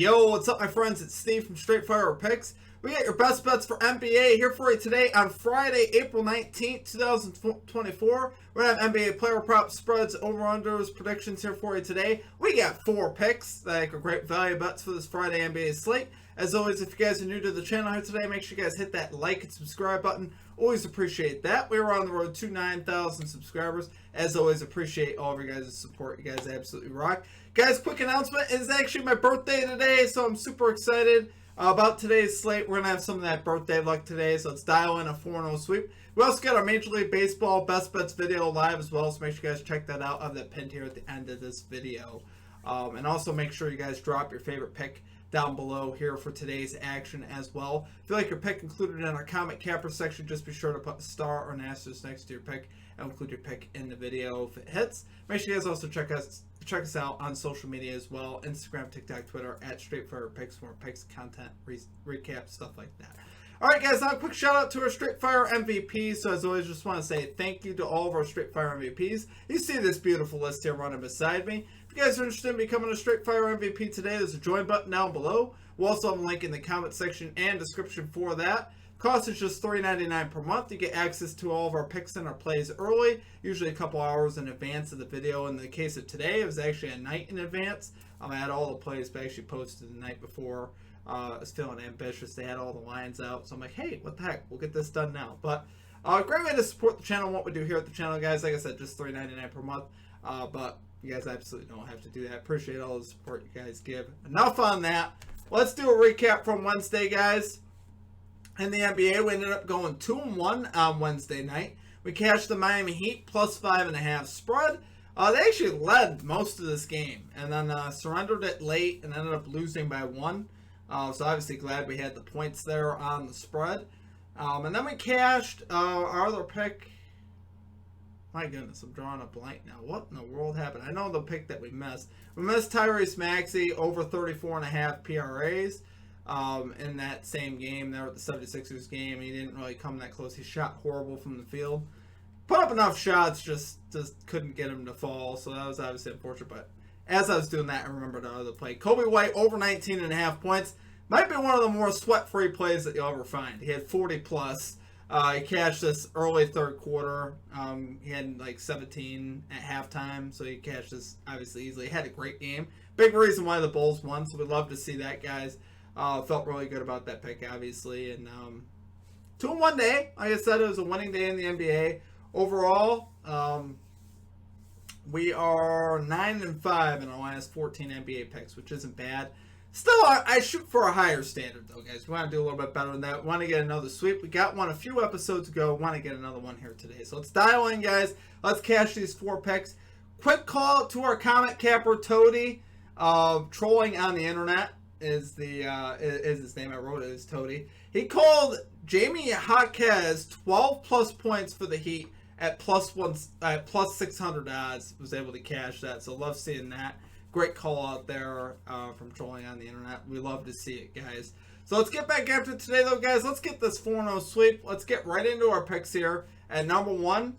Yo, what's up, my friends? It's Steve from Straight Fire Picks. We got your best bets for NBA here for you today on Friday, April 19th, 2024. We're going to have NBA player prop spreads, over-unders, predictions here for you today. We got 4 picks that are great value bets for this Friday NBA slate. As always, if you guys are new to the channel here today, make sure you guys hit that like and subscribe button. Always appreciate that. We were on the road to 9,000 subscribers. As always, appreciate all of your guys' support. You guys absolutely rock. Guys, quick announcement. It's actually my birthday today, so I'm super excited about today's slate. We're going to have some of that birthday luck today, so let's dial in a 4-0 sweep. We also got our Major League Baseball Best Bets video live as well, so make sure you guys check that out. I have that pinned here at the end of this video. And also make sure you guys drop your favorite pick down below here for today's action as well. If you like your pick included in our comment capper section, just be sure to put a star or an asterisk next to your pick and include your pick in the video if it hits. Make sure you guys also check us out on social media as well. Instagram, TikTok, Twitter, at Straightfire Picks for more picks, content, recap, stuff like that. Alright guys, now a quick shout out to our Straightfire MVPs. So as always, just want to say thank you to all of our Straightfire MVPs. You see this beautiful list here running beside me. If you guys are interested in becoming a Straightfire MVP today, there's a join button down below. We'll also have a link in the comment section and description for that. Cost is just $3.99 per month. You get access to all of our picks and our plays early, usually a couple hours in advance of the video. In the case of today, it was actually a night in advance. I had all the plays actually posted the night before. I was feeling ambitious. They had all the lines out. So I'm like, hey, what the heck? We'll get this done now. But great way to support the channel and what we do here at the channel, guys. Like I said, just $3.99 per month. But you guys absolutely don't have to do that. Appreciate all the support you guys give. Enough on that. Let's do a recap from Wednesday, guys. In the NBA, we ended up going 2-1 on Wednesday night. We cashed the Miami Heat plus 5.5 spread. They actually led most of this game and then surrendered it late and ended up losing by 1. So obviously glad we had the points there on the spread. And then we cashed our other pick. My goodness, I'm drawing a blank now. What in the world happened? I know the pick that we missed. We missed Tyrese Maxey over 34.5 PRAs in that same game there at the 76ers game. He didn't really come that close. He shot horrible from the field. Put up enough shots, just couldn't get him to fall. So that was obviously unfortunate. But as I was doing that, I remembered our other play. Kobe White over 19.5 points. Might be one of the more sweat-free plays that you'll ever find. He had 40 plus. He cashed this early third quarter. He had like 17 at halftime, so he cashed this obviously easily. He had a great game. Big reason why the Bulls won, so we'd love to see that, guys. Felt really good about that pick, obviously. And 2-1 day. Like I said, it was a winning day in the NBA. Overall, we are 9-5 in our last 14 NBA picks, which isn't bad. Still, I shoot for a higher standard, though, guys. We want to do a little bit better than that. We want to get another sweep. We got one a few episodes ago. We want to get another one here today. So let's dial in, guys. Let's cash these 4 picks. Quick call to our comment capper, Toady. Trolling on the internet is his name. I wrote it as Toady. He called Jamie Jaquez 12 plus points for the Heat at plus 600 odds. Was able to cash that. So love seeing that. Great call out there from trolling on the internet. We love to see it, guys. So let's get back after today, though, guys. Let's get this 4-0 sweep. Let's get right into our picks here. At number 1,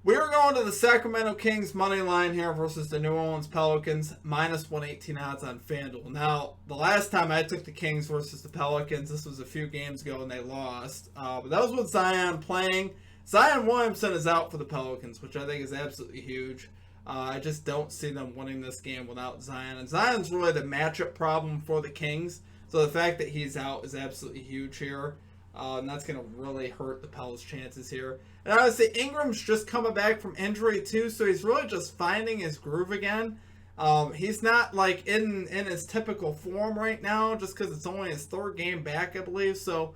we're going to the Sacramento Kings money line here versus the New Orleans Pelicans. Minus 118 odds on FanDuel. Now, the last time I took the Kings versus the Pelicans, this was a few games ago, and they lost. But that was with Zion playing. Zion Williamson is out for the Pelicans, which I think is absolutely huge. I just don't see them winning this game without Zion. And Zion's really the matchup problem for the Kings. So the fact that he's out is absolutely huge here. And that's going to really hurt the Pels' chances here. And obviously, Ingram's just coming back from injury too. So he's really just finding his groove again. He's not like in his typical form right now just because it's only his 3rd game back, I believe. So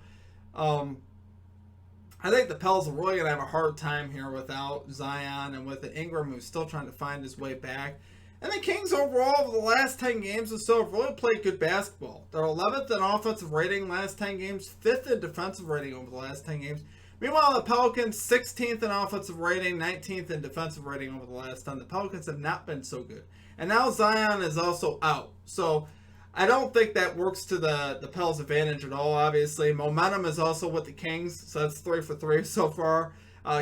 I think the Pels are really going to have a hard time here without Zion and with Ingram, who's still trying to find his way back. And the Kings overall, over the last 10 games or so, have really played good basketball. They're 11th in offensive rating last 10 games, 5th in defensive rating over the last 10 games. Meanwhile, the Pelicans, 16th in offensive rating, 19th in defensive rating over the last 10. The Pelicans have not been so good. And now Zion is also out. So I don't think that works to the Pels' advantage at all, obviously. Momentum is also with the Kings, so that's 3 for 3 so far.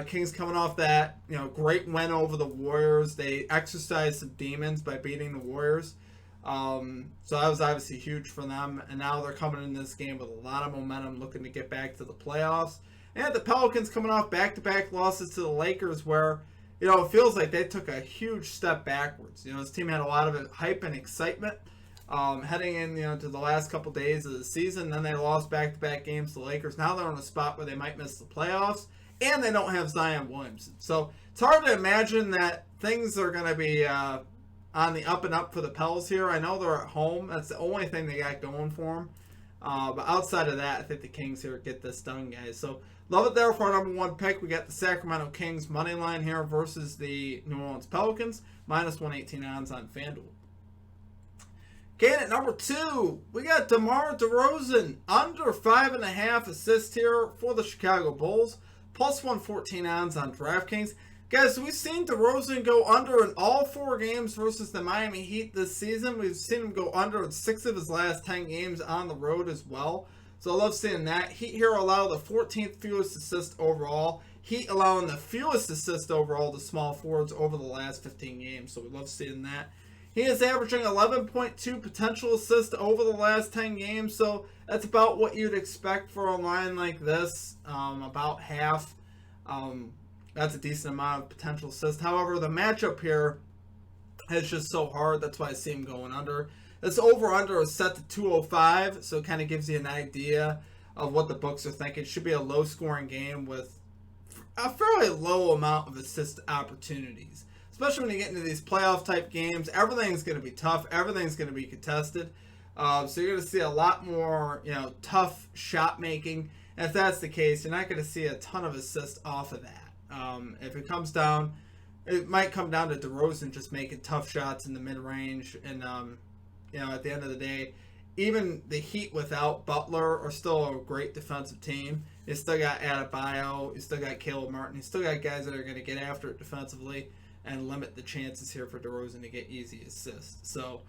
Kings coming off that, great win over the Warriors. They exercised some demons by beating the Warriors. So that was obviously huge for them. And now they're coming in this game with a lot of momentum, looking to get back to the playoffs. And the Pelicans coming off back-to-back losses to the Lakers where, it feels like they took a huge step backwards. This team had a lot of hype and excitement heading in, to the last couple days of the season. Then they lost back-to-back games to the Lakers. Now they're in a spot where they might miss the playoffs, and they don't have Zion Williamson. So it's hard to imagine that things are going to be on the up and up for the Pels here. I know they're at home. That's the only thing they got going for them. But outside of that, I think the Kings here get this done, guys. So love it there for our number 1 pick. We got the Sacramento Kings money line here versus the New Orleans Pelicans. Minus 118 odds on FanDuel. Okay, at number 2, we got DeMar DeRozan. Under 5.5 assists here for the Chicago Bulls. Plus 114 odds on DraftKings. Guys, we've seen DeRozan go under in all 4 games versus the Miami Heat this season. We've seen him go under in 6 of his last 10 games on the road as well. So I love seeing that. Heat here allow the 14th fewest assists overall. Heat allowing the fewest assists overall to small forwards over the last 15 games. So we love seeing that. He is averaging 11.2 potential assists over the last 10 games. So that's about what you'd expect for a line like this. About half. That's a decent amount of potential assists. However, the matchup here is just so hard. That's why I see him going under. This over-under is set to 205, so it kind of gives you an idea of what the books are thinking. It should be a low-scoring game with a fairly low amount of assist opportunities. Especially when you get into these playoff-type games, everything's going to be tough. Everything's going to be contested. So you're going to see a lot more, tough shot-making. And if that's the case, you're not going to see a ton of assists off of that. If it comes down, it might come down to DeRozan just making tough shots in the mid-range. And, at the end of the day, even the Heat without Butler are still a great defensive team. You still got Adebayo. You still got Caleb Martin. You still got guys that are going to get after it defensively and limit the chances here for DeRozan to get easy assists. So,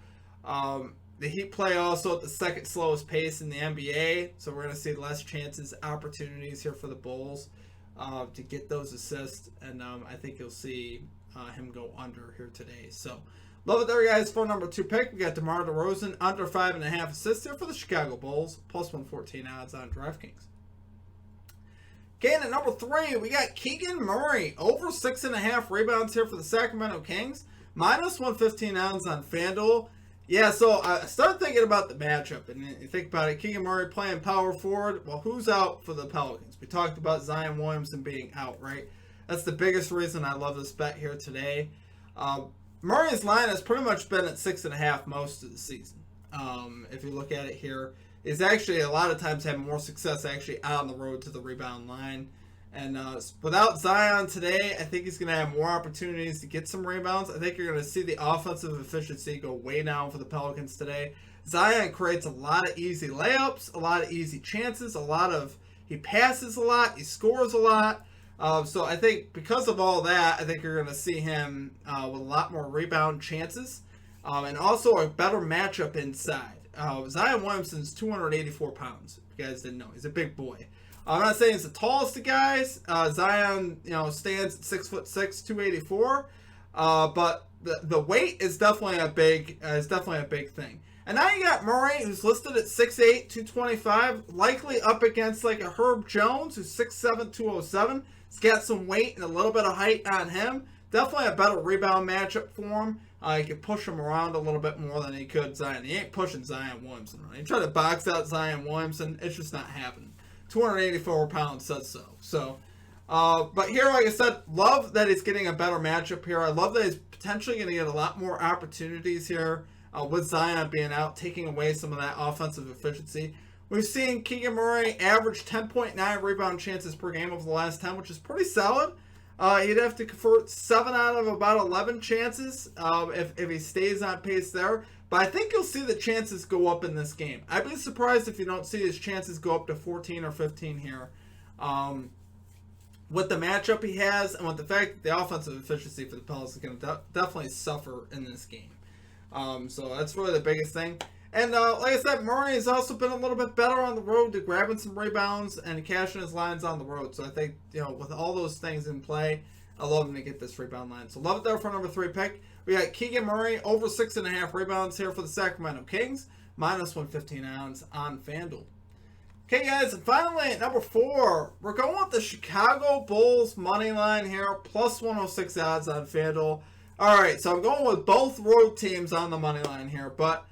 the Heat play also at the second slowest pace in the NBA. So we're going to see less chances, opportunities here for the Bulls to get those assists, and I think you'll see him go under here today. So, love it there, guys. For number 2 pick, we got DeMar DeRozan under 5.5 assists here for the Chicago Bulls, plus 114 odds on DraftKings. Okay, and at number 3, we got Keegan Murray over 6.5 rebounds here for the Sacramento Kings, minus 115 odds on FanDuel. Yeah, so I started thinking about the matchup, and you think about it, Keegan Murray playing power forward. Well, who's out for the Pelicans? We talked about Zion Williamson being out, right? That's the biggest reason I love this bet here today. Murray's line has pretty much been at 6.5 most of the season. If you look at it here, he's actually a lot of times had more success actually on the road to the rebound line. And without Zion today, I think he's going to have more opportunities to get some rebounds. I think you're going to see the offensive efficiency go way down for the Pelicans today. Zion creates a lot of easy layups, a lot of easy chances, he passes a lot, he scores a lot. So I think because of all that, I think you're going to see him with a lot more rebound chances. And also a better matchup inside. Zion Williamson's 284 pounds. If you guys didn't know, he's a big boy. I'm not saying he's the tallest of guys. Zion, stands at 6'6", 284. But the weight is definitely a big thing. And now you got Murray, who's listed at 6'8", 225, likely up against like a Herb Jones, who's 6'7", 207. He's got some weight and a little bit of height on him. Definitely a better rebound matchup for him. He could push him around a little bit more than he could Zion. He ain't pushing Zion Williamson around. He tried to box out Zion Williamson. It's just not happening. 284 pounds says so. So, but here, like I said, love that he's getting a better matchup here. I love that he's potentially going to get a lot more opportunities here with Zion being out, taking away some of that offensive efficiency. We've seen Keegan Murray average 10.9 rebound chances per game over the last 10, which is pretty solid. He'd have to convert 7 out of about 11 chances if he stays on pace there. But I think you'll see the chances go up in this game. I'd be surprised if you don't see his chances go up to 14 or 15 here. With the matchup he has and with the fact that the offensive efficiency for the Pelicans is going to definitely suffer in this game. So that's really the biggest thing. And like I said, Murray has also been a little bit better on the road to grabbing some rebounds and cashing his lines on the road. So I think, with all those things in play, I love him to get this rebound line. So love it there for number 3 pick. We got Keegan Murray over 6.5 rebounds here for the Sacramento Kings, minus 115 on FanDuel. Okay, guys, and finally at number 4, we're going with the Chicago Bulls money line here, plus 106 odds on FanDuel. All right, so I'm going with both road teams on the money line here, but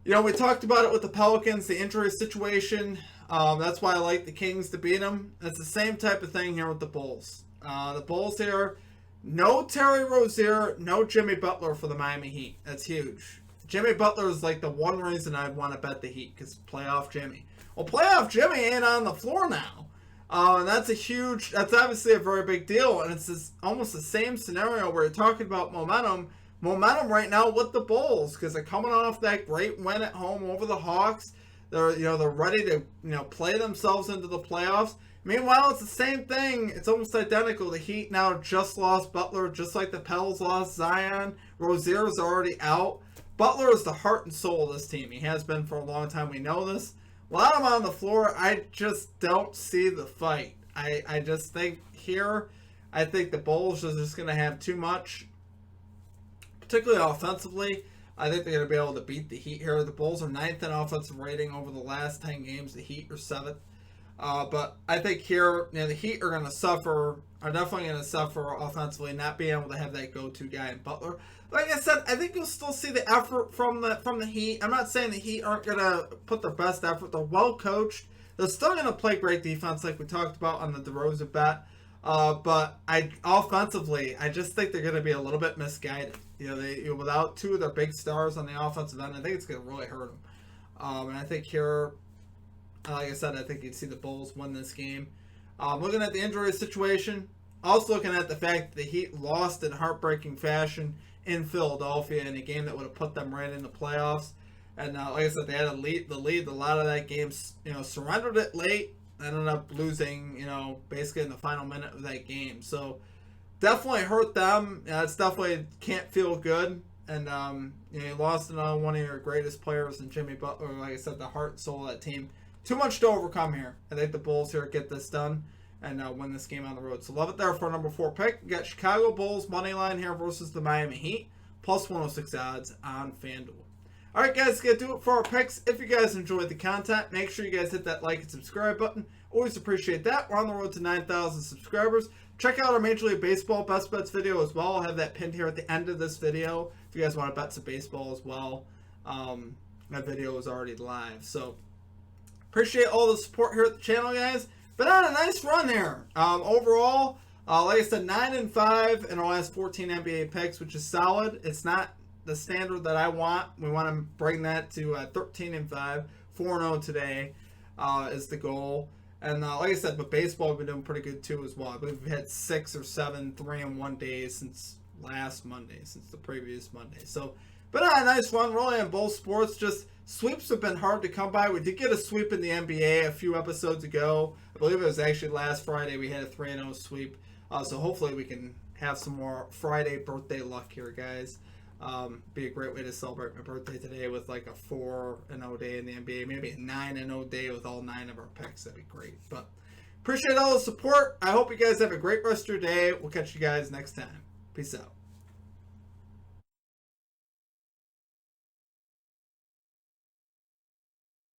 you know, we talked about it with the Pelicans, the injury situation. That's why I like the Kings to beat them. It's the same type of thing here with the Bulls. The Bulls here, no Terry Rozier, no Jimmy Butler for the Miami Heat. That's huge. Jimmy Butler is like the one reason I'd want to bet the Heat, because playoff Jimmy. Well, playoff Jimmy ain't on the floor now. And that's obviously a very big deal. And it's almost the same scenario where you're talking about momentum. Momentum right now with the Bulls, because they're coming off that great win at home over the Hawks. They're ready to play themselves into the playoffs. Meanwhile, it's the same thing. It's almost identical. The Heat now just lost Butler, just like the Pels lost Zion. Rozier's already out. Butler is the heart and soul of this team. He has been for a long time. We know this. Without him on the floor, I just don't see the fight. I just think here, I think the Bulls are just going to have too much, particularly offensively. I think they're going to be able to beat the Heat here. The Bulls are 9th in offensive rating over the last 10 games. The Heat are 7th. But I think here, the Heat are definitely going to suffer offensively, not being able to have that go-to guy in Butler. Like I said, I think you'll still see the effort from the Heat. I'm not saying the Heat aren't going to put their best effort. They're well coached. They're still going to play great defense, like we talked about on the Derozan bet. But offensively, I just think they're going to be a little bit misguided. Without two of their big stars on the offensive end, I think it's going to really hurt them. And I think here, like I said, I think you'd see the Bulls win this game. Looking at the injury situation, also looking at the fact that the Heat lost in heartbreaking fashion in Philadelphia in a game that would have put them right in the playoffs. And like I said, they had the lead a lot of that game, surrendered it late, ended up losing, basically in the final minute of that game. So definitely hurt them. It's definitely can't feel good. And you lost another one of your greatest players in Jimmy Butler. Like I said, the heart and soul of that team. Too much to overcome here. I think the Bulls here get this done and win this game on the road. So love it there for number 4 pick. We got Chicago Bulls money line here versus the Miami Heat, plus 106 odds on FanDuel. All right, guys, gonna do it for our picks. If you guys enjoyed the content, make sure you guys hit that like and subscribe button. Always appreciate that. We're on the road to 9,000 subscribers. Check out our Major League Baseball best bets video as well. I'll have that pinned here at the end of this video if you guys want to bet some baseball as well. That video is already live. So appreciate all the support here at the channel, guys. Been on a nice run here. Overall, like I said, 9-5 in our last 14 NBA picks, which is solid. It's not the standard that I want. We want to bring that to 13-5. 4-0 today is the goal. And like I said, with baseball, we've been doing pretty good too as well. I believe we've had 6 or 7 3-1 days since last Monday, since the previous Monday. So, but a nice run, really, in both sports. Just sweeps have been hard to come by. We did get a sweep in the NBA a few episodes ago. I believe it was actually last Friday we had a 3-0 sweep. So hopefully we can have some more Friday birthday luck here, guys. Be a great way to celebrate my birthday today with like a 4-0 day in the NBA, maybe a 9-0 day with all 9 of our picks. That'd be great. But appreciate all the support. I hope you guys have a great rest of your day. We'll catch you guys next time. Peace out.